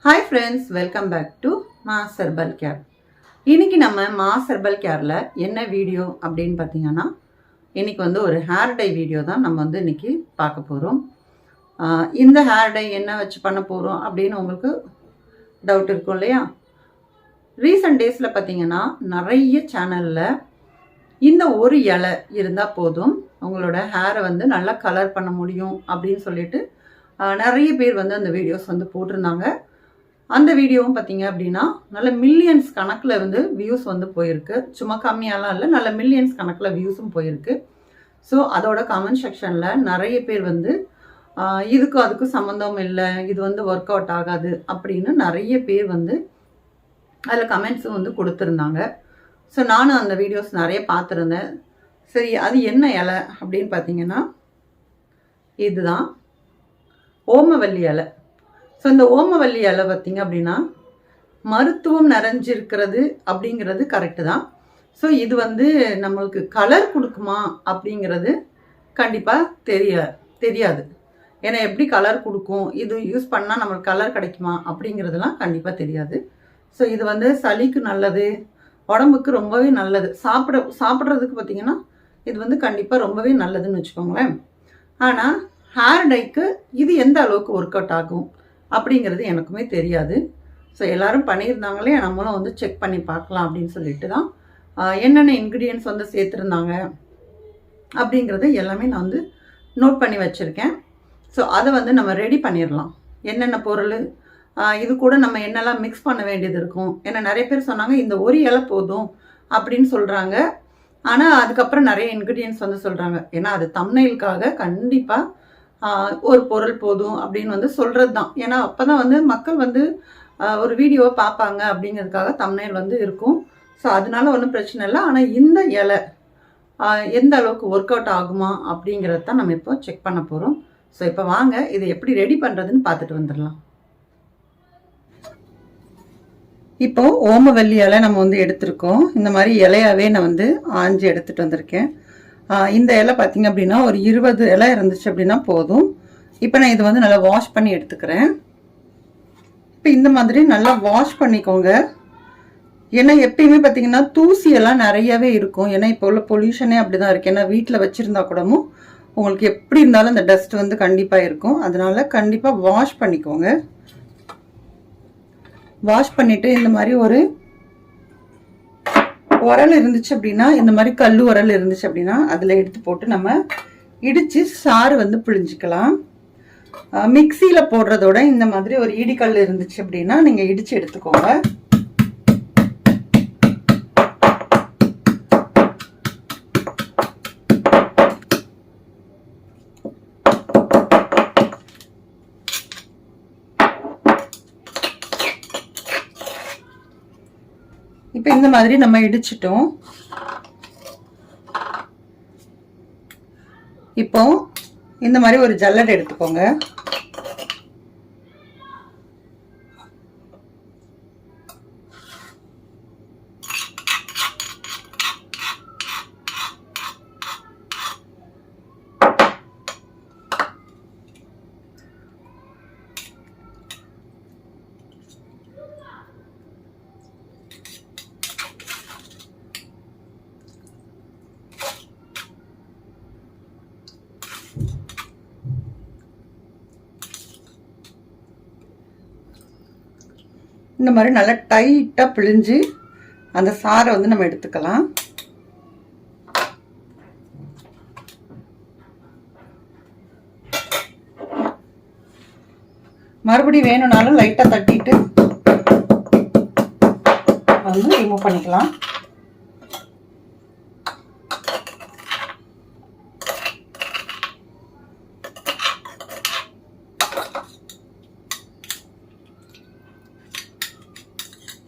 Hi friends, welcome back to Mass Herbal Care. இன்னைக்கு நம்ம Mass Herbal Careல என்ன video அப்படினு பாத்தீங்கன்னா இன்னைக்கு வந்து ஒரு ஹேர் டை வீடியோ தான் நம்ம வந்து இன்னைக்கு பார்க்க போறோம். இந்த ஹேர் டை என்ன வச்சு பண்ண போறோம் அப்படினு உங்களுக்கு டவுட் இருக்கும் இல்லையா? ரீசன்ட் டேஸ்ல பாத்தீங்கன்னா நிறைய சேனல்ல இந்த ஒரு இலை இருந்தா போதும் உங்களோட ஹேரை வந்து நல்லா கலர் பண்ண முடியும் அப்படினு சொல்லிட்டு நிறைய பேர் வந்து அந்த வீடியோஸ் வந்து போட்டுருந்தாங்க. அந்த வீடியோவும் பார்த்தீங்க அப்படின்னா நல்ல மில்லியன்ஸ் கணக்கில் வந்து வியூஸ் வந்து போயிருக்கு. சும்மா கம்மியாலாம் இல்லை, நல்ல மில்லியன்ஸ் கணக்கில் வியூஸும் போயிருக்கு. ஸோ அதோட கமெண்ட் செக்ஷனில் நிறைய பேர் வந்து இதுக்கும் அதுக்கும் சம்மந்தம் இல்லை, இது வந்து ஒர்க் அவுட் ஆகாது அப்படின்னு நிறைய பேர் வந்து அதில் கமெண்ட்ஸும் வந்து கொடுத்துருந்தாங்க. ஸோ நானும் அந்த வீடியோஸ் நிறைய பார்த்துருந்தேன். சரி, அது என்ன இலை அப்படின்னு பார்த்தீங்கன்னா இதுதான் ஓமவல்லி இலை. ஸோ இந்த ஓமவல்லி இலை பார்த்திங்க அப்படின்னா மருத்துவம் நிறைஞ்சிருக்கிறது அப்படிங்கிறது கரெக்டு தான். ஸோ இது வந்து நம்மளுக்கு கலர் கொடுக்குமா அப்படிங்கிறது கண்டிப்பாக தெரியாது. ஏன்னா எப்படி கலர் கொடுக்கும், இது யூஸ் பண்ணால் நம்மளுக்கு கலர் கிடைக்குமா அப்படிங்கிறதுலாம் கண்டிப்பாக தெரியாது. ஸோ இது வந்து சளிக்கு நல்லது, உடம்புக்கு ரொம்பவே நல்லது. சாப்பிட்றதுக்கு பார்த்திங்கன்னா இது வந்து கண்டிப்பாக ரொம்பவே நல்லதுன்னு வச்சுக்கோங்களேன். ஆனால் ஹேர் டைக்கு இது எந்த அளவுக்கு ஒர்க் அவுட் ஆகும் அப்படிங்கிறது எனக்குமே தெரியாது. ஸோ எல்லோரும் பண்ணியிருந்தாங்களே, நம்மளும் வந்து செக் பண்ணி பார்க்கலாம் அப்படின்னு சொல்லிட்டு தான் என்னென்ன இன்க்ரீடியன்ட்ஸ் வந்து சேர்த்துருந்தாங்க அப்படிங்கிறது எல்லாமே நான் வந்து நோட் பண்ணி வச்சுருக்கேன். ஸோ அதை வந்து நம்ம ரெடி பண்ணிடலாம். என்னென்ன பொருள், இது கூட நம்ம என்னெல்லாம் மிக்ஸ் பண்ண வேண்டியது இருக்கும். ஏன்னா நிறைய பேர் சொன்னாங்க இந்த ஒரு இலை போதும் அப்படின்னு சொல்கிறாங்க. ஆனால் அதுக்கப்புறம் நிறைய இன்க்ரீடியன்ட்ஸ் வந்து சொல்கிறாங்க. ஏன்னா அது தம்ப்நெயிலுக்காக கண்டிப்பாக ஒரு பொருள் போதும் அப்படின்னு வந்து சொல்கிறது தான். ஏன்னா அப்போ தான் வந்து மக்கள் வந்து ஒரு வீடியோவை பார்ப்பாங்க அப்படிங்கிறதுக்காக தம்ப்நெயில் வந்து இருக்கும். ஸோ அதனால ஒன்றும் பிரச்சனை இல்லை. ஆனால் இந்த இலை எந்த அளவுக்கு ஒர்க் அவுட் ஆகுமா அப்படிங்கிறது தான் நம்ம இப்போ செக் பண்ண போகிறோம். ஸோ இப்போ வாங்க இதை எப்படி ரெடி பண்ணுறதுன்னு பார்த்துட்டு வந்துடலாம். இப்போ ஓமவல்லி இலை நம்ம வந்து எடுத்திருக்கோம். இந்த மாதிரி இலையாவே நான் வந்து ஆஞ்சி எடுத்துகிட்டு வந்திருக்கேன். இந்த இலை பார்த்தீங்க அப்படின்னா ஒரு 20 இலை இருந்துச்சு அப்படின்னா போதும். இப்போ நான் இதை வந்து நல்லா வாஷ் பண்ணி எடுத்துக்கிறேன். இப்போ இந்த மாதிரி நல்லா வாஷ் பண்ணிக்கோங்க. ஏன்னா எப்பயுமே பார்த்தீங்கன்னா தூசியெல்லாம் நிறையவே இருக்கும். ஏன்னா இப்போ உள்ள பொல்யூஷனே அப்படி தான் இருக்குது. ஏன்னா வீட்டில் வச்சுருந்தா கூடவும் உங்களுக்கு எப்படி இருந்தாலும் இந்த டஸ்ட் வந்து கண்டிப்பாக இருக்கும். அதனால கண்டிப்பாக வாஷ் பண்ணிக்கோங்க. வாஷ் பண்ணிவிட்டு இந்த மாதிரி ஒரு உரல் இருந்துச்சு அப்படின்னா, இந்த மாதிரி கல் உரல் இருந்துச்சு அப்படின்னா அதில் எடுத்து போட்டு நம்ம இடித்து சாறு வந்து பிழிஞ்சிக்கலாம். மிக்சியில் போடுறதோட இந்த மாதிரி ஒரு இடிக்கல் இருந்துச்சு அப்படின்னா நீங்கள் இடித்து எடுத்துக்கோங்க. இப்போ இந்த மாதிரி நம்ம இடிச்சிட்டோம். இப்போ இந்த மாதிரி ஒரு ஜல்லடை எடுத்துக்கோங்க. இந்த மாதிரி நல்லா டைட்டாக பிழிஞ்சு அந்த சாறை வந்து நம்ம எடுத்துக்கலாம். மறுபடியும் வேணும்னாலும் லைட்டாக தட்டிட்டு வந்து ரிமூவ் பண்ணிக்கலாம்.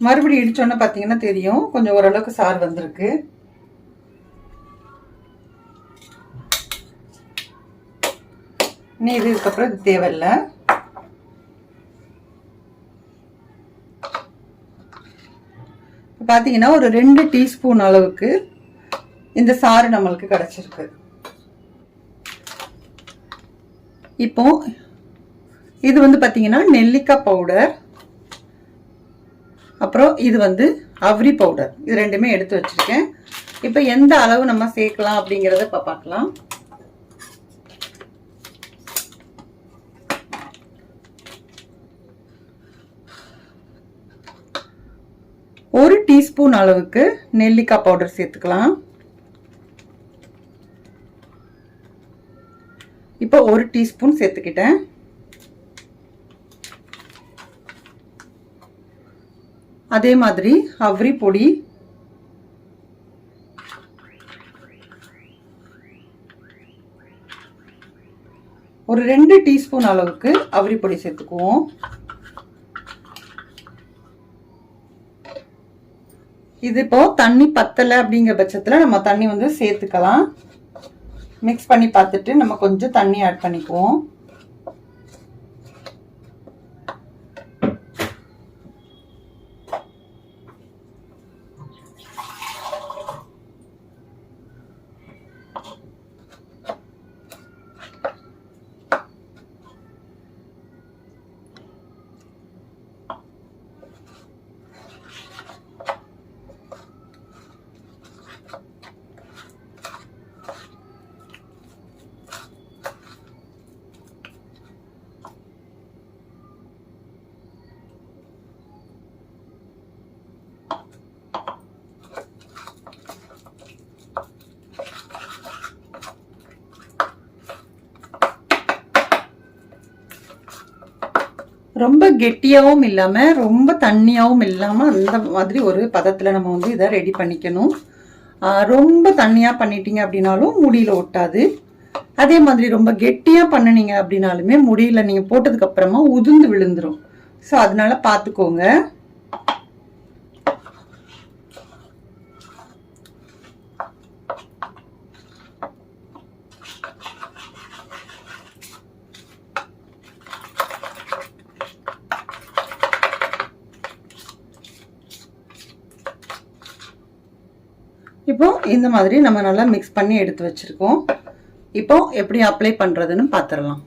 மறுபடியும் இடிச்சோன்னு பார்த்தீங்கன்னா தெரியும், கொஞ்சம் ஓரளவுக்கு சாறு வந்திருக்கு. இனி இதுக்கப்புறம் இது தேவையில்லை. பார்த்தீங்கன்னா ஒரு 2 டீஸ்பூன் அளவுக்கு இந்த சாறு நம்மளுக்கு கிடைச்சிருக்கு. இப்போ இது வந்து பாத்தீங்கன்னா நெல்லிக்காய் பவுடர். அப்புறம் இது வந்து அவ்ரி பவுடர். இது ரெண்டுமே எடுத்து வச்சிருக்கேன். இப்போ எந்த அளவு நம்ம சேர்க்கலாம் அப்படிங்கிறத இப்போ பார்க்கலாம். ஒரு டீஸ்பூன் அளவுக்கு நெல்லிக்காய் பவுடர் சேர்த்துக்கலாம். இப்போ ஒரு டீஸ்பூன் சேர்த்துக்கிட்டேன். அதே மாதிரி அவ்ரி பொடி ஒரு 2 டீஸ்பூன் அளவுக்கு அவ்ரி பொடி சேர்த்துக்குவோம். இது இப்போ தண்ணி பத்தலை அப்படிங்கிற பட்சத்தில் நம்ம தண்ணி வந்து சேர்த்துக்கலாம். மிக்ஸ் பண்ணி பார்த்துட்டு நம்ம கொஞ்சம் தண்ணி ஆட் பண்ணிக்குவோம். ரொம்ப கெட்டியாகவும் இல்லாமல் ரொம்ப தண்ணியாகவும் இல்லாமல் அந்த மாதிரி ஒரு பதத்தில் நம்ம வந்து இதை ரெடி பண்ணிக்கணும். ரொம்ப தண்ணியாக பண்ணிட்டீங்க அப்படின்னாலும் முடியில் ஒட்டாது. அதே மாதிரி ரொம்ப கெட்டியாக பண்ணினீங்க அப்படின்னாலுமே முடியில் நீங்கள் போட்டதுக்கு அப்புறமா உதிர்ந்து விழுந்துடும். ஸோ அதனால பார்த்துக்கோங்க. இப்போ இந்த மாதிரி நம்ம நல்லா மிக்ஸ் பண்ணி எடுத்து வச்சிருக்கோம். இப்போ எப்படி அப்ளை பண்றதுன்னு பார்த்துடலாம்.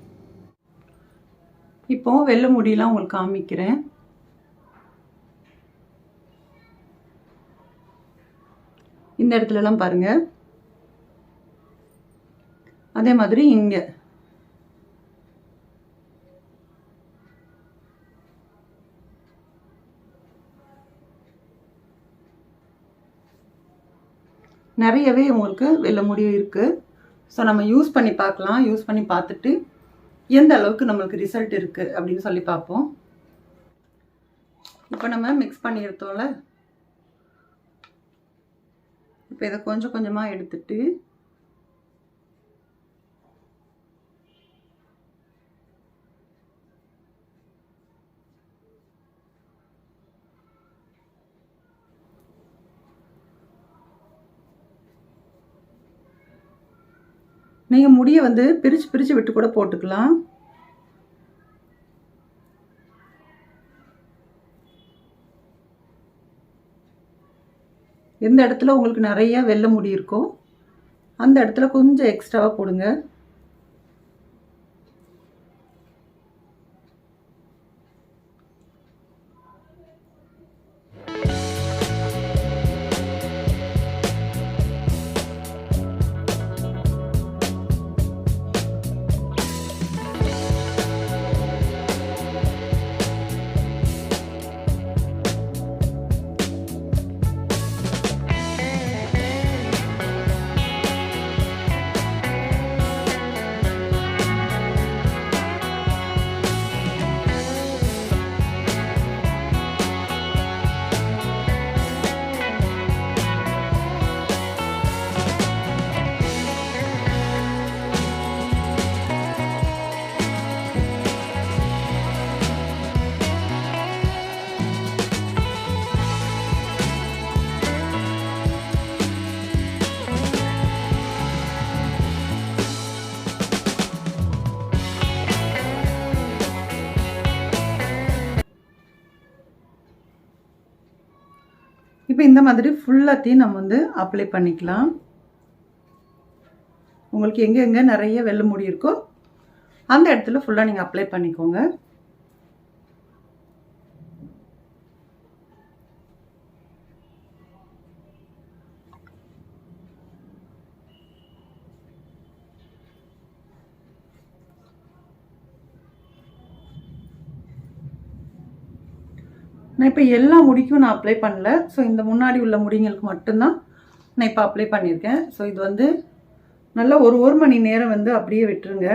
இப்போ வெள்ளை முடியெல்லாம் உங்களுக்கு காமிக்கிறேன். இந்த இடத்துல எல்லாம் பாருங்க. அதே மாதிரி இங்க நிறையவே உங்களுக்கு வெள்ளை முடி இருக்கு. ஸோ நம்ம யூஸ் பண்ணி பார்க்கலாம். யூஸ் பண்ணி பார்த்துட்டு எந்த அளவுக்கு நம்மளுக்கு ரிசல்ட் இருக்கு அப்படின்னு சொல்லி பார்ப்போம். இப்போ நம்ம மிக்ஸ் பண்ணி எடுத்தோம்ல, இப்போ இதை கொஞ்சம் கொஞ்சமாக எடுத்துட்டு நீங்கள் முடியை வந்து பிரித்து பிரித்து விட்டு கூட போட்டுக்கலாம். எந்த இடத்துல உங்களுக்கு நிறைய வெள்ளை முடி இருக்கோ அந்த இடத்துல கொஞ்சம் எக்ஸ்ட்ராவாக போடுங்க. இப்போ இந்த மாதிரி ஃபுல்லாத்தையும் நம்ம வந்து அப்ளை பண்ணிக்கலாம். உங்களுக்கு எங்கே நிறைய வெள்ளை முடி இருக்கோ அந்த இடத்துல ஃபுல்லாக நீங்கள் அப்ளை பண்ணிக்கோங்க. நான் இப்போ எல்லா முடிக்கும் நான் அப்ளை பண்ணல. ஸோ இந்த முன்னாடி உள்ள முடிங்களுக்கு மட்டும்தான் நான் இப்போ அப்ளை பண்ணியிருக்கேன். ஸோ இது வந்து நல்லா ஒரு மணி நேரம் வந்து அப்படியே விட்டுருங்க.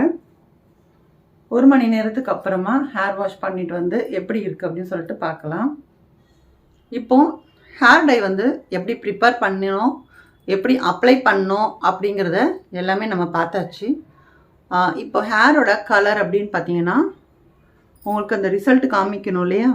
1 மணி நேரத்துக்கு அப்புறமா ஹேர் வாஷ் பண்ணிட்டு வந்து எப்படி இருக்குது அப்படின்னு சொல்லிட்டு பார்க்கலாம். இப்போ ஹேர் டை வந்து எப்படி ப்ரிப்பேர் பண்ணணும், எப்படி அப்ளை பண்ணோம் அப்படிங்கிறத எல்லாமே நம்ம பார்த்தாச்சு. இப்போ ஹேரோட கலர் அப்படின்னு பார்த்தீங்கன்னா உங்களுக்கு அந்த ரிசல்ட் காமிக்கணும் இல்லையா?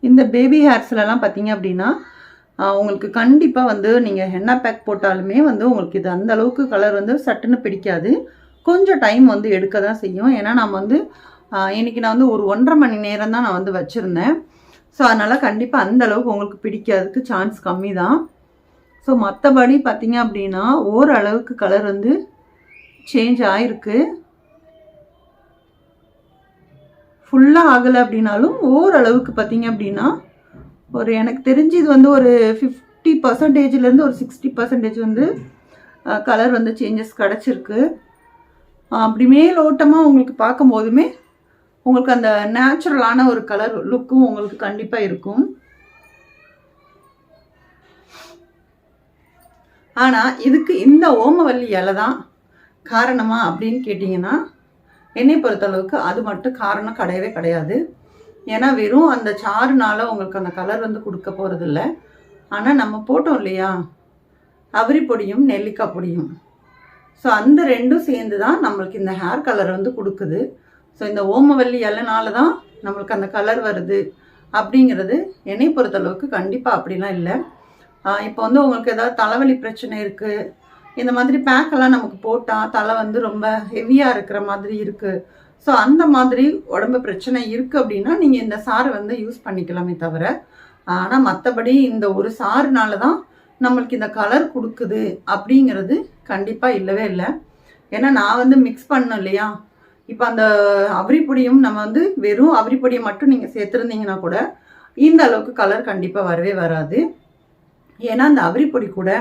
இந்த பேபி ஹேர்ஸ்லலாம் பார்த்தீங்க அப்படின்னா உங்களுக்கு கண்டிப்பாக வந்து நீங்கள் ஹென்னா பேக் போட்டாலுமே வந்து உங்களுக்கு இது அந்த அளவுக்கு கலர் வந்து சட்டுன்னு பிடிக்காது. கொஞ்சம் டைம் வந்து எடுக்க தான் செய்யும். ஏன்னா நம்ம வந்து இன்றைக்கி நான் வந்து ஒரு 1.5 மணி நேரம் தான் நான் வந்து வச்சுருந்தேன். ஸோ அதனால் கண்டிப்பாக அந்த அளவுக்கு உங்களுக்கு பிடிக்காததுக்கு சான்ஸ் கம்மி தான். ஸோ மற்றபடி பார்த்தீங்க அப்படின்னா ஓரளவுக்கு கலர் வந்து சேஞ்ச் ஆகிருக்கு. ஃபுல்லாக ஆகலை அப்படின்னாலும் ஓரளவுக்கு பார்த்தீங்க அப்படின்னா ஒரு எனக்கு தெரிஞ்சு இது வந்து ஒரு 50%லேருந்து ஒரு 60% வந்து கலர் வந்து சேஞ்சஸ் கிடச்சிருக்கு. அப்படி மேலோட்டமாக உங்களுக்கு பார்க்கும்போதுமே உங்களுக்கு அந்த நேச்சுரலான ஒரு கலர் லுக்கும் உங்களுக்கு கண்டிப்பாக இருக்கும். ஆனால் இதுக்கு இந்த ஓமவல்லி இலை தான் காரணமா அப்படின்னு கேட்டிங்கன்னா என்னை பொறுத்தளவுக்கு அது மட்டும் காரணம் கிடையவே கிடையாது. ஏன்னா வெறும் அந்த சாறுனால உங்களுக்கு அந்த கலர் வந்து கொடுக்க போகிறதில்ல. ஆனால் நம்ம போட்டோம் இல்லையா அவரி பொடியும் நெல்லிக்காய் பொடியும், ஸோ அந்த ரெண்டும் சேர்ந்து தான் நம்மளுக்கு இந்த ஹேர் கலர் வந்து கொடுக்குது. ஸோ இந்த ஓமவல்லி இலைனால தான் நம்மளுக்கு அந்த கலர் வருது அப்படிங்கிறது என்னை பொறுத்தளவுக்கு கண்டிப்பாக அப்படிலாம் இல்லை. இப்போ வந்து உங்களுக்கு ஏதாவது தலைவலி பிரச்சனை இருக்குது, இந்த மாதிரி பேக்கெல்லாம் நமக்கு போட்டால் தலை வந்து ரொம்ப ஹெவியாக இருக்கிற மாதிரி இருக்குது, ஸோ அந்த மாதிரி உடம்பு பிரச்சனை இருக்குது அப்படின்னா நீங்கள் இந்த சாறு வந்து யூஸ் பண்ணிக்கலாமே தவிர, ஆனால் மற்றபடி இந்த ஒரு சாறுனால தான் நம்மளுக்கு இந்த கலர் கொடுக்குது அப்படிங்கிறது கண்டிப்பாக இல்லவே இல்லை. ஏன்னா நான் வந்து மிக்ஸ் பண்ணோம் இல்லையா, இப்போ அந்த அவரிப்பொடியும் நம்ம வந்து வெறும் அவரிப்பொடியை மட்டும் நீங்கள் சேர்த்துருந்தீங்கன்னா கூட இந்த அளவுக்கு கலர் கண்டிப்பாக வரவே வராது. ஏன்னா அந்த அவரிப்பொடி கூட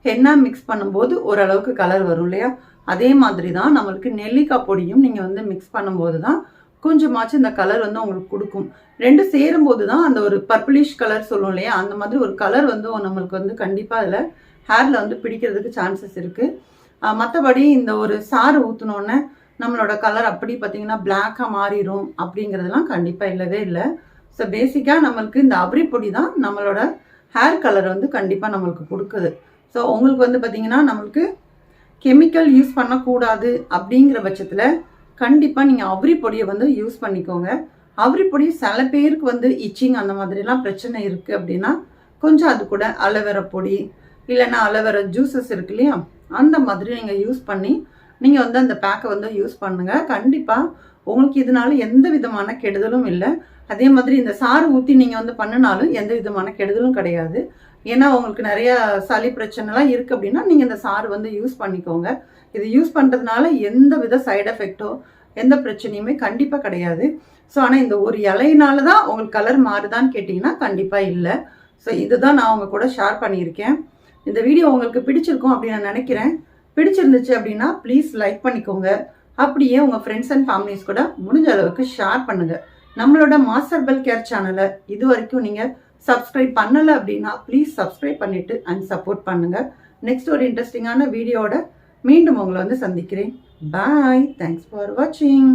ஹென்னா மிக்ஸ் பண்ணும்போது ஓரளவுக்கு கலர் வரும் இல்லையா, அதே மாதிரி தான் நம்மளுக்கு நெல்லிக்காய் பொடியும் நீங்கள் வந்து மிக்ஸ் பண்ணும்போது தான் கொஞ்சமாச்சும் இந்த கலர் வந்து உங்களுக்கு கொடுக்கும். ரெண்டும் சேரும்போது தான் அந்த ஒரு பர்பிளிஷ் கலர் சொல்லுவோம் இல்லையா, அந்த மாதிரி ஒரு கலர் வந்து நம்மளுக்கு வந்து கண்டிப்பாக அதில் ஹேரில் வந்து பிடிக்கிறதுக்கு சான்சஸ் இருக்குது. மற்றபடி இந்த ஒரு சாறு ஊற்றினோன்னே நம்மளோட கலர் அப்படி பார்த்தீங்கன்னா பிளாக்காக மாறிடும் அப்படிங்கிறதுலாம் கண்டிப்பாக இல்லவே இல்லை. ஸோ பேசிக்காக நம்மளுக்கு இந்த அவரிப்பொடி தான் நம்மளோட ஹேர் கலர் வந்து கண்டிப்பாக நம்மளுக்கு கொடுக்குது. ஸோ உங்களுக்கு வந்து பார்த்திங்கன்னா நம்மளுக்கு கெமிக்கல் யூஸ் பண்ணக்கூடாது அப்படிங்கிற பட்சத்தில் கண்டிப்பாக நீங்கள் அவரிப்பொடியை வந்து யூஸ் பண்ணிக்கோங்க. அவரிப்பொடி சில பேருக்கு வந்து இச்சிங் அந்த மாதிரிலாம் பிரச்சனை இருக்குது அப்படின்னா கொஞ்சம் அது கூட அலோவேரா பொடி இல்லைன்னா அலோவேரா ஜூஸஸ் இருக்கு இல்லையா, அந்த மாதிரி நீங்கள் யூஸ் பண்ணி நீங்கள் வந்து அந்த பேக்கை வந்து யூஸ் பண்ணுங்கள். கண்டிப்பாக உங்களுக்கு இதனால எந்த விதமான கெடுதலும் இல்லை. அதே மாதிரி இந்த சாறு ஊற்றி நீங்கள் வந்து பண்ணினாலும் எந்த விதமான கெடுதலும் கிடையாது. ஏன்னா உங்களுக்கு நிறைய சளி பிரச்சனைலாம் இருக்குது அப்படின்னா நீங்கள் இந்த சாறு வந்து யூஸ் பண்ணிக்கோங்க. இது யூஸ் பண்ணுறதுனால எந்த வித சைடு எஃபெக்டோ எந்த பிரச்சனையுமே கண்டிப்பாக கிடையாது. ஸோ ஆனால் இந்த ஒரு இலையினால தான் உங்களுக்கு கலர் மாறுதான்னு கேட்டிங்கன்னா கண்டிப்பாக இல்லை. ஸோ இதுதான் நான் உங்கள் கூட ஷேர் பண்ணியிருக்கேன். இந்த வீடியோ உங்களுக்கு பிடிச்சிருக்கும் அப்படின்னு நான் நினைக்கிறேன். பிடிச்சிருந்துச்சு அப்படின்னா ப்ளீஸ் லைக் பண்ணிக்கோங்க. அப்படியே உங்கள் ஃப்ரெண்ட்ஸ் அண்ட் ஃபேமிலிஸ் கூட முடிஞ்ச அளவுக்கு ஷேர் பண்ணுங்கள். நம்மளோட மாஸ் ஹெர்பல் கேர் சேனலை இது வரைக்கும் நீங்கள் சப்ஸ்கிரைப் பண்ணலை அப்படின்னா ப்ளீஸ் சப்ஸ்கிரைப் பண்ணிவிட்டு அண்ட் சப்போர்ட் பண்ணுங்கள். நெக்ஸ்ட் ஒரு இன்ட்ரெஸ்டிங்கான வீடியோட மீண்டும் உங்களை வந்து சந்திக்கிறேன். பாய். தேங்க்ஸ் ஃபார் வாட்சிங்.